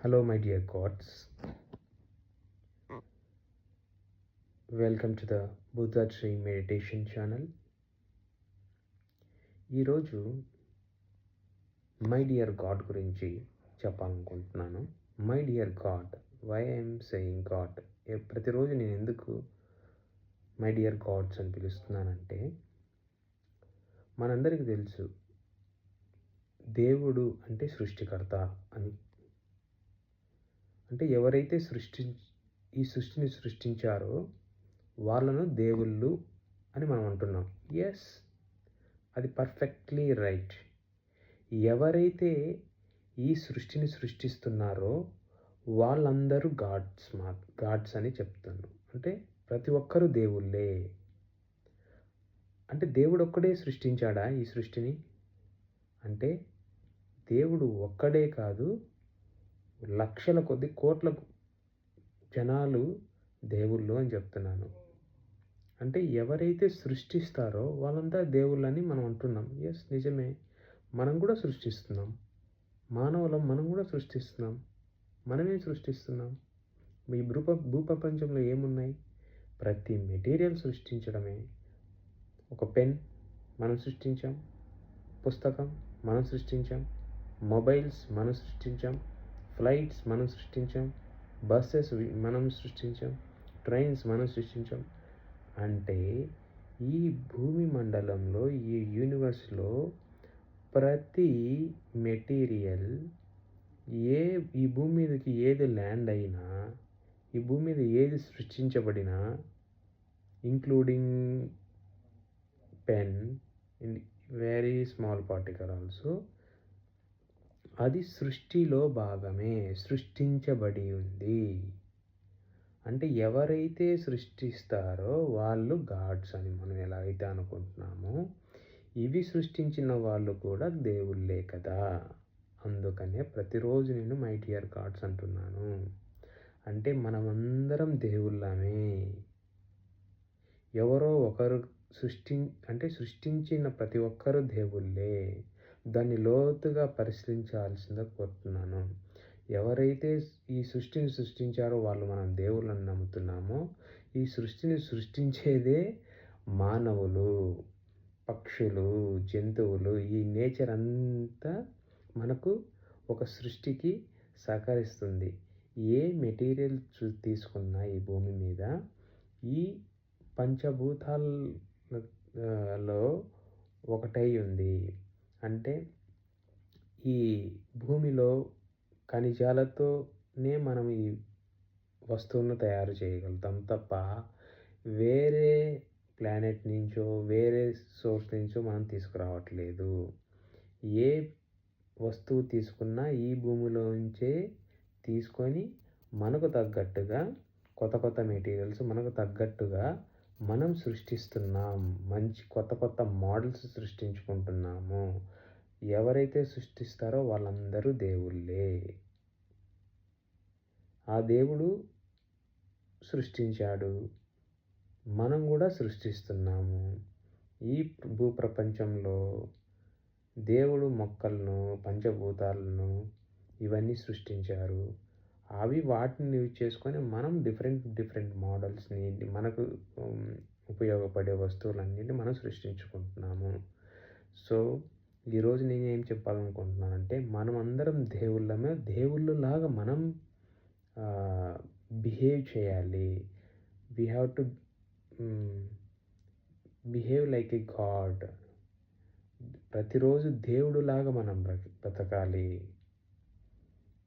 Hello, my dear gods. Welcome to the Buddha Tree Meditation channel. ఈరోజు my dear God గురించి చెప్పాలనుకుంటున్నాను. My dear God, why I'm saying God. ప్రతిరోజు నేను ఎందుకు my dear God's అని పిలుస్తున్నానంటే, మనందరికీ తెలుసు దేవుడు అంటే సృష్టికర్త అని. అంటే ఎవరైతే ఈ సృష్టిని సృష్టించారో వాళ్ళను దేవుళ్ళు అని మనం అంటున్నాం. ఎస్, అది పర్ఫెక్ట్లీ రైట్. ఎవరైతే ఈ సృష్టిని సృష్టిస్తున్నారో వాళ్ళందరూ గాడ్స్ అని చెప్తాను. అంటే ప్రతి ఒక్కరూ దేవుళ్ళే. అంటే దేవుడు ఒక్కడే సృష్టించాడా ఈ సృష్టిని? అంటే దేవుడు ఒక్కడే కాదు, లక్షల కొద్ది కోట్ల జనాలు దేవుళ్ళు అని చెప్తున్నాను. అంటే ఎవరైతే సృష్టిస్తారో వాళ్ళంతా దేవుళ్ళని మనం అంటున్నాం. ఎస్, నిజమే. మనం కూడా సృష్టిస్తున్నాం. మానవులం, మనం కూడా సృష్టిస్తున్నాం. మనమే సృష్టిస్తున్నాం. ఈ భూప్రపంచంలో ఏమున్నాయి? ప్రతి మెటీరియల్ సృష్టించడమే. ఒక పెన్ మనం సృష్టించాం, పుస్తకం మనం సృష్టించాం, మొబైల్స్ మనం సృష్టించాం, ఫ్లైట్స్ మనం సృష్టించాం, బస్సెస్ మనం సృష్టించాం, ట్రైన్స్ మనం సృష్టించాం. అంటే ఈ భూమి మండలంలో, ఈ యూనివర్స్లో ప్రతి మెటీరియల్ ఈ భూమి మీదకి ఏది ల్యాండ్ అయినా, ఈ భూమి మీద ఏది సృష్టించబడినా, including pen in very small particle also, అది సృష్టిలో భాగమే, సృష్టించబడి ఉంది. అంటే ఎవరైతే సృష్టిస్తారో వాళ్ళు గాడ్స్ అని మనం ఎలా అయితే అనుకుంటున్నామో, ఇవి సృష్టించిన వాళ్ళు కూడా దేవుళ్ళే కదా. అందుకనే ప్రతిరోజు నేను మై డియర్ గాడ్స్ అంటున్నాను. అంటే మనమందరం దేవుళ్ళమే. ఎవరో ఒకరు సృష్టించిన ప్రతి ఒక్కరూ దేవుళ్ళే. దాన్ని లోతుగా పరిశీలించాల్సిందిగా కోరుతున్నాను. ఎవరైతే ఈ సృష్టిని సృష్టించారో వాళ్ళు మనం దేవుళ్ళని నమ్ముతున్నామో, ఈ సృష్టిని సృష్టించేదే మానవులు, పక్షులు, జంతువులు. ఈ నేచర్ అంతా మనకు ఒక సృష్టికి సహకరిస్తుంది. ఏ మెటీరియల్ తీసుకున్నా ఈ భూమి మీద, ఈ పంచభూతాలలో ఒకటై ఉంది. అంటే ఈ భూమిలో ఖనిజాలతోనే మనం ఈ వస్తువులను తయారు చేయగలుగుతాం తప్ప వేరే ప్లానెట్ నుంచో వేరే సోర్స్ నుంచో మనం తీసుకురావట్లేదు. ఏ వస్తువు తీసుకున్నా ఈ భూమిలోంచే తీసుకొని మనకు తగ్గట్టుగా కొత్త మెటీరియల్స్ మనకు తగ్గట్టుగా మనం సృష్టిస్తున్నాం. మంచి కొత్త మోడల్స్ సృష్టించుకుంటున్నాము. ఎవరైతే సృష్టిస్తారో వాళ్ళందరూ దేవుళ్ళే. ఆ దేవుడు సృష్టించాడు, మనం కూడా సృష్టిస్తున్నాము. ఈ భూప్రపంచంలో దేవుడు మొక్కలను, పంచభూతాలను ఇవన్నీ సృష్టించారు. అవి వాటిని యూజ్ చేసుకొని మనం డిఫరెంట్ మోడల్స్ని, మనకు ఉపయోగపడే వస్తువులన్నింటినీ మనం సృష్టించుకుంటున్నాము. సో ఈరోజు నేను ఏం చెప్పాలనుకుంటున్నానంటే, మనం అందరం దేవుళ్ళమే. దేవుళ్ళలాగా మనం బిహేవ్ చేయాలి. We have to behave like A God. ప్రతిరోజు దేవుడులాగా మనం బ్రతకాలి.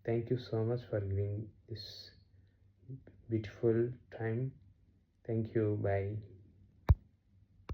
Thank you so much for giving this beautiful time. Thank you. Bye.